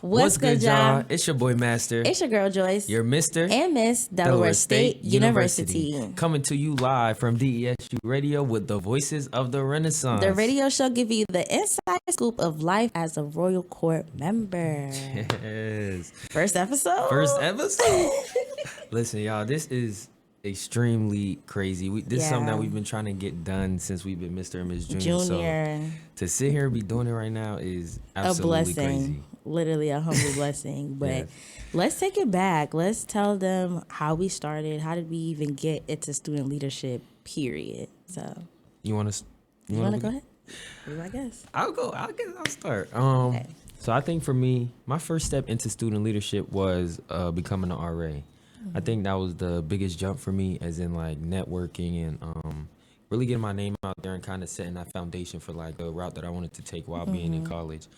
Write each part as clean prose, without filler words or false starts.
What's good, y'all? It's your boy Master. It's your girl Joyce. Your Mr. and Miss Delaware State University. Coming to you live from DSU Radio with the voices of the Renaissance. The radio show give you the inside scoop of life as a Royal Court member. Yes. First episode. Listen, y'all, this is extremely crazy. This is something that we've been trying to get done since we've been Mr. and Miss Junior. So to sit here and be doing it right now is absolutely a blessing. Crazy. Literally a humble blessing. But let's take it back. Let's tell them how we started. How did we even get into student leadership, period? So you want to go ahead? I guess. I'll start. Okay. So I think for me, my first step into student leadership was becoming an RA. I think that was the biggest jump for me, as in like networking and really getting my name out there and kind of setting that foundation for like the route that I wanted to take while being in college.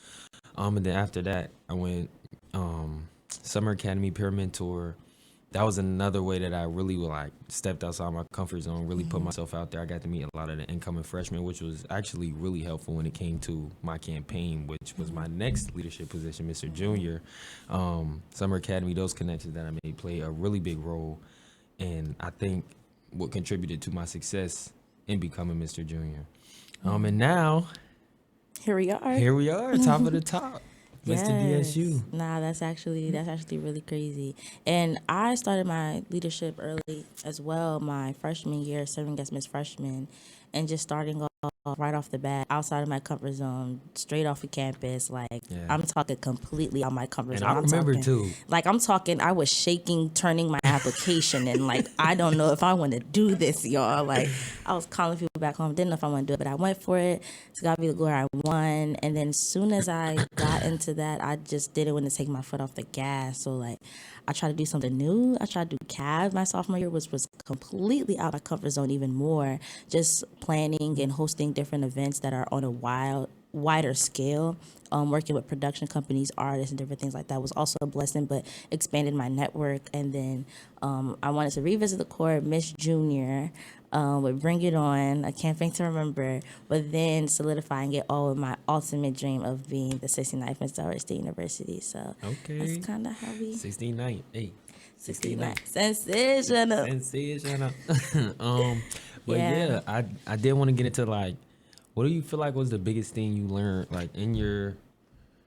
And then after that, I went Summer Academy peer mentor. That was another way that I really stepped outside my comfort zone, really put myself out there. I got to meet a lot of the incoming freshmen, which was actually really helpful when it came to my campaign, which was my next leadership position, Mr. Junior. Summer Academy, those connections that I made play a really big role. And I think what contributed to my success in becoming Mr. Junior. And now, Here we are, top of the top. Mr. DSU. Nah, that's actually really crazy. And I started my leadership early as well, my freshman year, serving as Miss Freshman, and just starting off right off the bat, outside of my comfort zone, straight off of campus. I'm talking completely out my comfort zone. And I remember too. I was shaking, turning my application, and I don't know if I want to do this, y'all. I was calling people back home, didn't know if I want to do it, but I went for it. To God be the glory, I won. And then as soon as I got into that, I just didn't want to take my foot off the gas. So I tried to do something new. I tried to do CAV my sophomore year, which was completely out of my comfort zone even more. Just planning and hosting different events that are on a wider scale. Working with production companies, artists, and different things like that was also a blessing, but expanded my network. And then I wanted to revisit the court, Miss Junior, would Bring It On, a campaign to remember, but then solidifying it all with my ultimate dream of being the 69th Miss Delaware State University. So that's kind of how we... 69th, hey. 69th. Sensational. But I did want to get into what do you feel like was the biggest thing you learned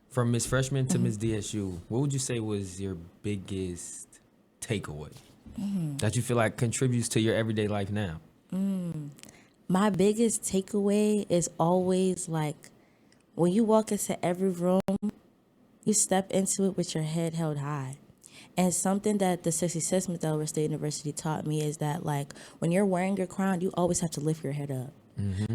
from Miss Freshman to Miss DSU? What would you say was your biggest takeaway that you feel like contributes to your everyday life now? My biggest takeaway is always when you walk into every room, you step into it with your head held high. And something that the 66th Miss Delaware State University taught me is that when you're wearing your crown, you always have to lift your head up.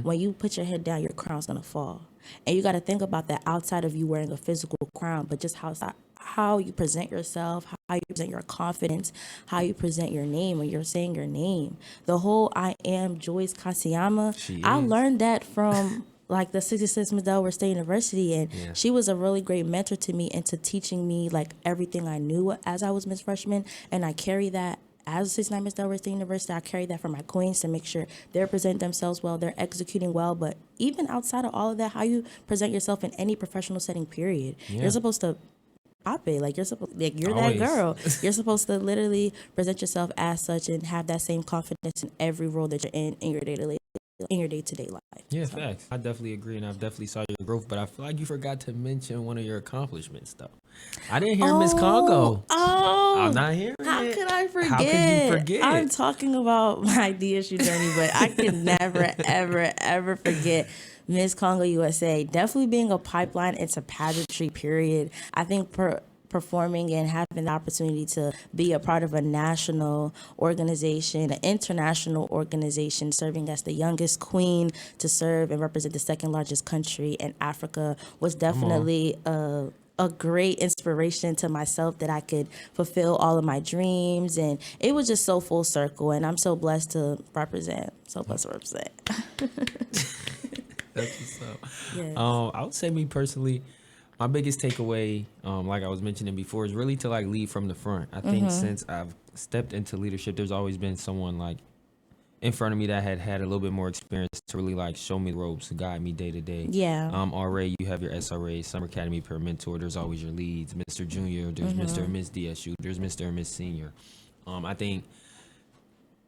When you put your head down, your crown's gonna fall. And you got to think about that outside of you wearing a physical crown, but just how you present yourself, how you present your confidence, how you present your name when you're saying your name. The whole I am Joyce Kasiyama, I learned that from the 66th Miss Delaware State University, and she was a really great mentor to me into teaching me everything I knew as I was Miss Freshman, and I carry that as a 69th Miss Delaware State University. I carry that for my queens to make sure they're presenting themselves well, they're executing well. But even outside of all of that, how you present yourself in any professional setting, period. You're supposed to pop it. You're supposed, you're Always. that girl. You're supposed to literally present yourself as such and have that same confidence in every role that you're in your day-to-day life. Yeah, facts. I definitely agree, and I've definitely saw your growth, but I feel like you forgot to mention one of your accomplishments, though. I didn't hear Miss Congo. I'm not hearing it. How could I forget? How could you forget? I'm talking about my DSU journey, but I can never, ever, ever forget Miss Congo USA. Definitely being a pipeline into pageantry, period. I think performing and having the opportunity to be a part of a national organization, an international organization, serving as the youngest queen to serve and represent the second largest country in Africa was definitely a great inspiration to myself that I could fulfill all of my dreams. And it was just so full circle, and I'm so blessed to represent. That's what's up. Yes. I would say me personally, my biggest takeaway, like I was mentioning before, is really to lead from the front. I think since I've stepped into leadership, there's always been someone in front of me that had a little bit more experience to really like show me the ropes to guide me day to day. Yeah. RA, you have your SRA, Summer Academy Peer Mentor. There's always your leads, Mr. Junior. There's Mr. and Miss DSU. There's Mr. and Miss Senior. I think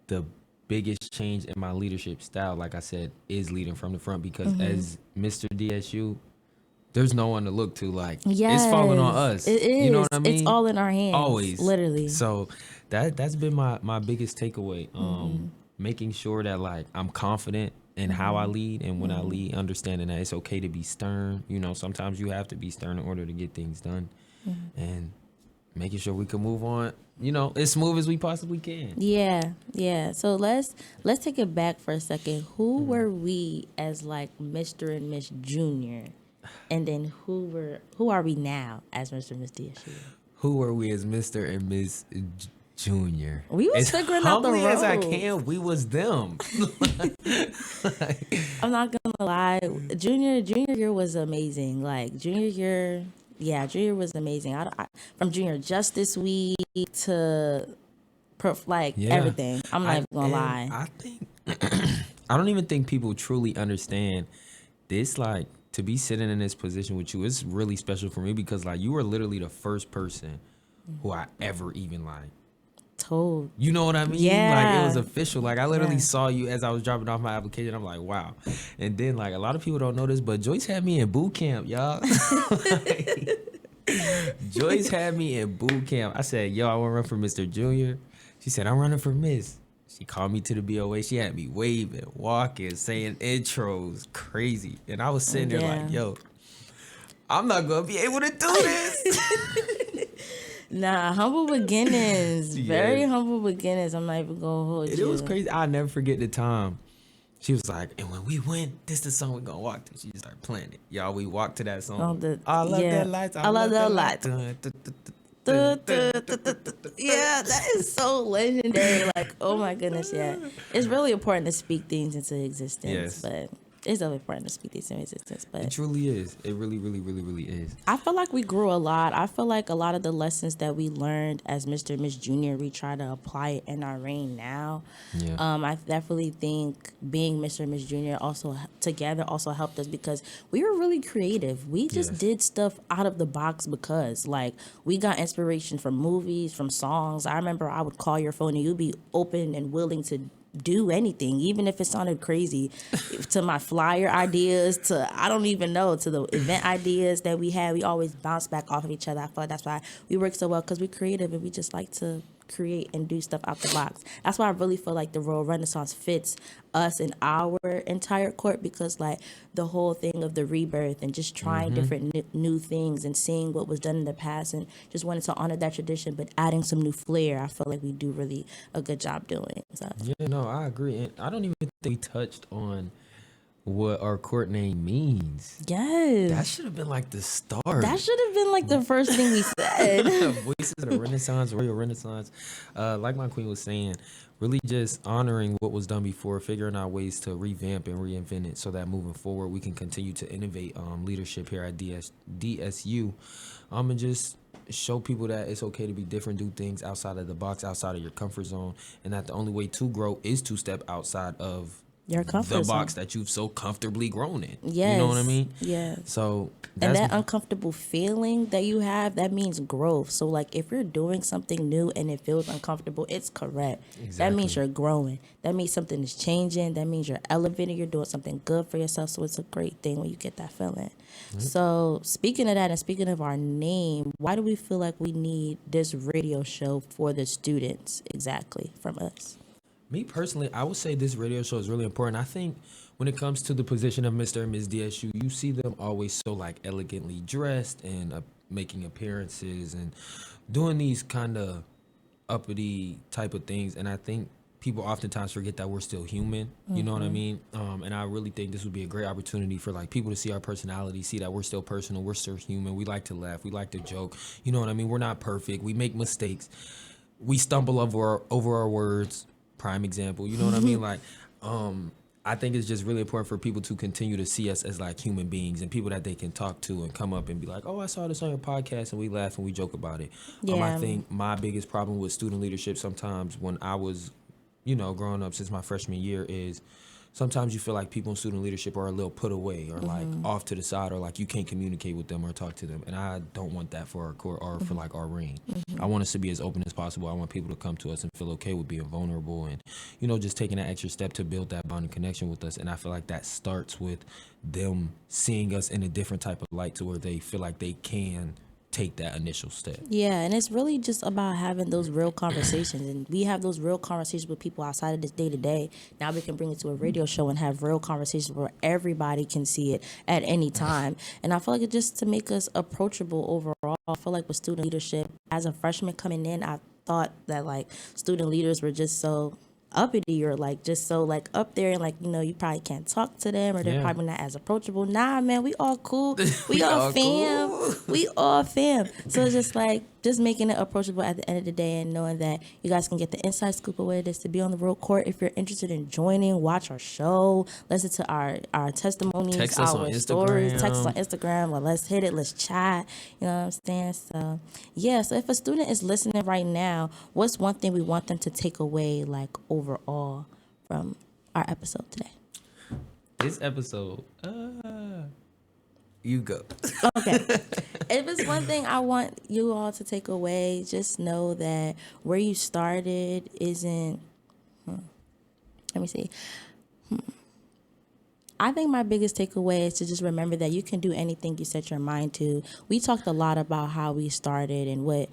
the biggest change in my leadership style, like I said, is leading from the front because as Mr. DSU, there's no one to look to. Like it's falling on us. It is. You know what I mean? It's all in our hands. Always, literally. So that's been my biggest takeaway. Making sure that like I'm confident in how I lead, and when I lead, understanding that it's okay to be stern. You know, sometimes you have to be stern in order to get things done, and making sure we can move on, you know, as smooth as we possibly can. Yeah. So let's take it back for a second. Who were we as like Mr. and Miss Junior? And then who are we now as Mr. and Miss DSU? Who are we as Mr. and Miss Junior? We was figuring out the roles. As I roles. can, we was them. I'm not gonna lie. Junior year was amazing. Like junior year, junior was amazing. From Junior Justice Week to everything. I'm not even gonna lie. I think I don't even think people truly understand this. Like to be sitting in this position with you, it's really special for me because like you were literally the first person who I ever even like told. You know what I mean? Yeah. Like it was official. Like I literally saw you as I was dropping off my application. I'm like, wow. And then like a lot of people don't know this, but Joyce had me in boot camp, y'all. Joyce had me in boot camp. I said, yo, I want to run for Mr. Junior. She said, I'm running for Miss. She called me to the BOA. She had me waving, walking, saying intros, crazy. And I was sitting there like, yo, I'm not going to be able to do this. Nah, humble beginnings. Very humble beginnings. I'm not even going to hold you. It was crazy. I'll never forget the time. She was like, and when we win, this the song we're going to walk to. She just started playing it. Y'all, we walked to that song. I love that lights. I love that lights. Yeah, that is so legendary. Like, oh my goodness, yeah. It's really important to speak things into existence, but it's really important to speak things into existence. But it truly is. It really, really, really, really is. I feel like we grew a lot. I feel like a lot of the lessons that we learned as Mr. and Miss Junior, we try to apply it in our reign now. Yeah. I definitely think being Mr. and Miss Junior also together also helped us because we were really creative. We just did stuff out of the box because like we got inspiration from movies, from songs. I remember I would call your phone and you'd be open and willing to do anything, even if it sounded crazy, to my flyer ideas, to I don't even know, to the event ideas that we had. We always bounce back off of each other. I feel like that's why we work so well because we're creative and we just like to create and do stuff out the box. That's why I really feel like the Royal Renaissance fits us in our entire court because like the whole thing of the rebirth and just trying different new things and seeing what was done in the past and just wanted to honor that tradition but adding some new flair. I feel like we do really a good job doing. So. Yeah, no, I agree. And I don't even think we touched on what our court name means. Yes. That should have been like the start. That should have been like the first thing we said. Voices of the Renaissance, Royal Renaissance. Like my queen was saying, really just honoring what was done before, figuring out ways to revamp and reinvent it so that moving forward we can continue to innovate leadership here at DSU and just show people that it's okay to be different, do things outside of the box, outside of your comfort zone, and that the only way to grow is to step outside of your comfort the box zone that you've so comfortably grown in. Yes. You know what I mean? Yeah. So and that uncomfortable feeling that you have, that means growth. So like if you're doing something new and it feels uncomfortable, it's correct. Exactly. That means you're growing. That means something is changing. That means you're elevating. You're doing something good for yourself. So it's a great thing when you get that feeling. Mm-hmm. So speaking of that and speaking of our name, why do we feel like we need this radio show for the students exactly from us? Me personally, I would say this radio show is really important. I think when it comes to the position of Mr. and Ms. DSU, you see them always so like elegantly dressed and making appearances and doing these kind of uppity type of things. And I think people oftentimes forget that we're still human. You know what I mean? And I really think this would be a great opportunity for like people to see our personality, see that we're still personal, we're still human. We like to laugh, we like to joke. You know what I mean? We're not perfect. We make mistakes. We stumble over our words. Prime example, you know what I mean? Like, I think it's just really important for people to continue to see us as like human beings and people that they can talk to and come up and be like, oh, I saw this on your podcast, and we laugh and we joke about it. I think my biggest problem with student leadership sometimes when I was growing up since my freshman year is sometimes you feel like people in student leadership are a little put away or like off to the side or like you can't communicate with them or talk to them. And I don't want that for our core or for like our reign. I want us to be as open as possible. I want people to come to us and feel okay with being vulnerable and, just taking that extra step to build that bonding connection with us. And I feel like that starts with them seeing us in a different type of light to where they feel like they can take that initial step. Yeah, and it's really just about having those real conversations. And we have those real conversations with people outside of this day to day. Now we can bring it to a radio show and have real conversations where everybody can see it at any time. And I feel like it's just to make us approachable overall. I feel like with student leadership, as a freshman coming in, I thought that like student leaders were just so uppity or like just so like up there and like you probably can't talk to them or they're probably not as approachable. Nah, man, we all cool. We all fam. Cool. We all fam. So it's just like just making it approachable at the end of the day and knowing that you guys can get the inside scoop of what it is to be on the road court. If you're interested in joining, watch our show, listen to our testimonies, text us our on stories, Instagram. text us on Instagram. Well, let's hit it. Let's chat. You know what I'm saying? So yeah. So if a student is listening right now, what's one thing we want them to take away like overall from our episode today? This episode, you go. Okay. If it's one thing I want you all to take away, just know that where you started isn't. Let me see. I think my biggest takeaway is to just remember that you can do anything you set your mind to. We talked a lot about how we started and what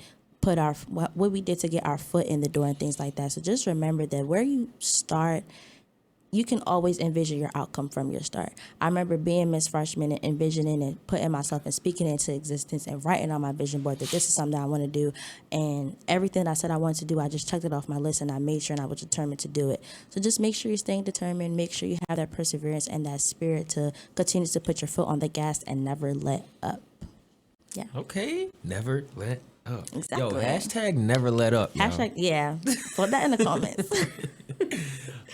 we did to get our foot in the door and things like that. So just remember that where you start, you can always envision your outcome from your start. I remember being Miss Freshman and envisioning and putting myself and speaking into existence and writing on my vision board that this is something I want to do. And everything I said I wanted to do, I just checked it off my list and I made sure and I was determined to do it. So just make sure you're staying determined. Make sure you have that perseverance and that spirit to continue to put your foot on the gas and never let up. Yeah. Okay. Never let up. Exactly. Yo, hashtag never let up. Hashtag, yeah. Put that in the comments.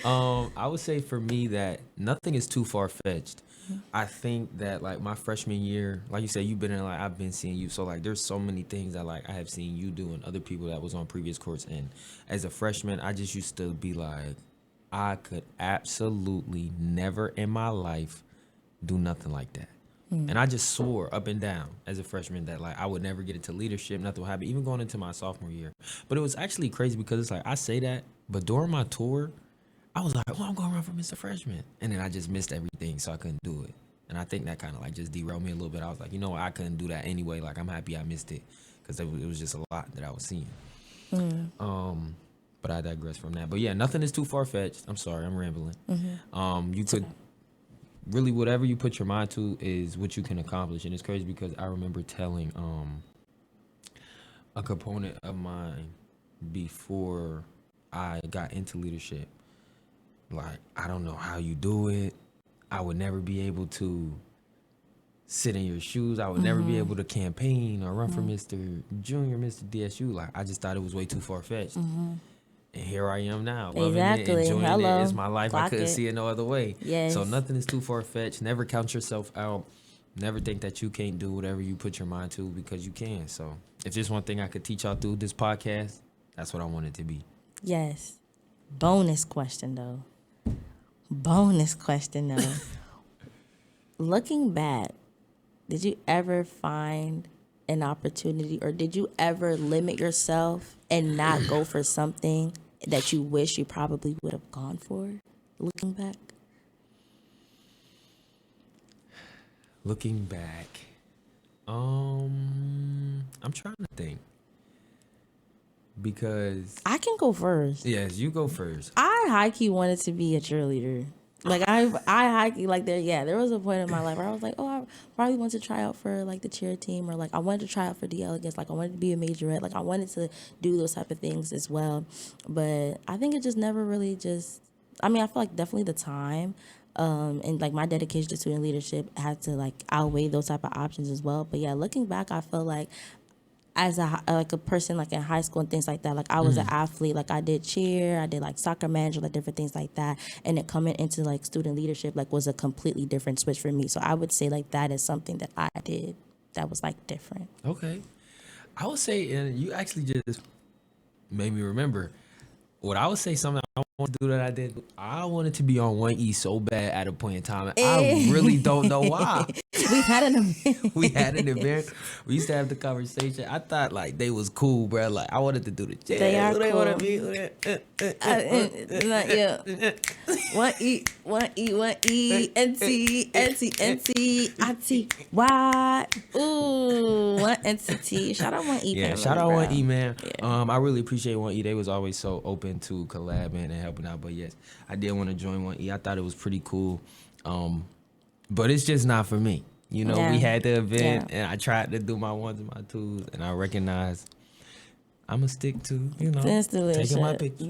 I would say for me that nothing is too far-fetched. I think that like my freshman year, like you said, you've been in like I've been seeing you. So like there's so many things that like I have seen you do and other people that was on previous courts. And as a freshman, I just used to be like, I could absolutely never in my life do nothing like that. And I just swore up and down as a freshman that like I would never get into leadership, nothing would happen, even going into my sophomore year. But it was actually crazy because it's like I say that, but during my tour, I was like, well, I'm going to run for Mr. Freshman. And then I just missed everything, so I couldn't do it. And I think that kind of like just derailed me a little bit. I was like, I couldn't do that anyway. Like, I'm happy I missed it because it was just a lot that I was seeing. But I digress from that. But yeah, nothing is too far-fetched. I'm sorry, I'm rambling. You could really, whatever you put your mind to is what you can accomplish. And it's crazy because I remember telling a component of mine before I got into leadership, like, I don't know how you do it. I would never be able to sit in your shoes. I would never be able to campaign or run for Mr. Junior, Mr. DSU. Like, I just thought it was way too far-fetched. And here I am now, loving it, enjoying it. It's my life. I couldn't see it no other way. Yes. So nothing is too far-fetched. Never count yourself out. Never think that you can't do whatever you put your mind to because you can. So if there's one thing I could teach y'all through this podcast, that's what I want it to be. Yes. Bonus question, though. Looking back, did you ever find an opportunity or did you ever limit yourself and not go for something that you wish you probably would have gone for? Looking back? Looking back, I'm trying to think. Because I can go first. Yes, you go first. I high-key wanted to be a cheerleader. Like I high-key like there was a point in my life where I was like, oh, I probably want to try out for like the cheer team or like I wanted to try out for the elegance, like I wanted to be a majorette, like I wanted to do those type of things as well. But I think it just never really I feel like definitely the time and like my dedication to student leadership had to like outweigh those type of options as well. But yeah, looking back, I feel like as a person like in high school and things like that, like I was an athlete, like I did cheer, I did like soccer manager, like different things like that, and then coming into like student leadership like was a completely different switch for me. So I would say like that is something that I did that was like different. Okay, I would say, and you actually just made me remember what I would say. Something I want want to do that I did. I wanted to be on 1E so bad at a point in time. I really don't know why. We had an event. We had an event. We used to have the conversation. I thought like they was cool, bro. Like I wanted to do the jazz. They are Who they cool. want to be? Yeah. 1E, 1E, 1E, NT, NT, NT, IT, Y. Ooh, one entity. Shout out 1E. Yeah, family, shout out bro. 1E, man. Yeah. I really appreciate 1E. They was always so open to collabing and helping out. But yes, I did want to join 1E. I thought it was pretty cool. But it's just not for me. You know, Yeah. we had the event, Yeah. and I tried to do my ones and my twos, and I recognized I'm gonna stick to, you know, Installation. taking my picture.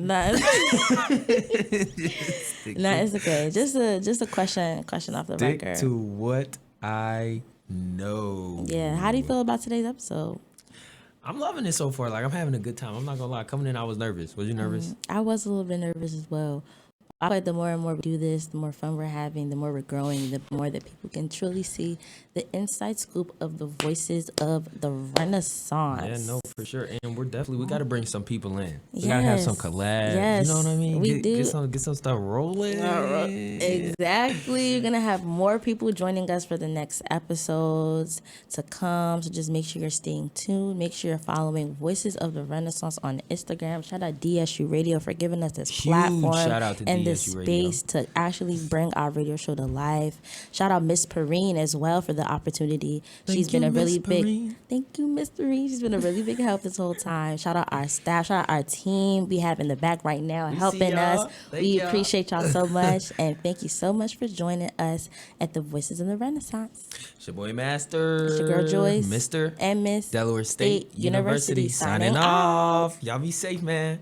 Nah, it's okay. Just a question off the Stick record. to what I know. Yeah. How do you feel about today's episode? I'm loving it so far. Like I'm having a good time. I'm not gonna lie. Coming in, I was nervous. Was you nervous? I was a little bit nervous as well. I feel like the more and more we do this, the more fun we're having, the more we're growing, the more that people can truly see the inside scoop of the voices of the Renaissance. Yeah, no, for sure. And we got to bring some people in. We got to have some collabs. Yes, you know what I mean? we do. Get some stuff rolling. Exactly. You're going to have more people joining us for the next episodes to come. So just make sure you're staying tuned. Make sure you're following Voices of the Renaissance on Instagram. Shout out DSU Radio for giving us this Huge platform shout out to and DSU this Radio. space to actually bring our radio show to life. Shout out Miss Perrine as well for the opportunity. She's been a really big... Thank you, Miss Perrine. She's been a really big help this whole time. Shout out our staff. Shout out our team we have in the back right now helping us. We appreciate y'all so much. And thank you so much for joining us at the Voices of the Renaissance. It's your boy Master. It's your girl Joyce. Mr. And Miss Delaware State University signing off. Y'all be safe, man.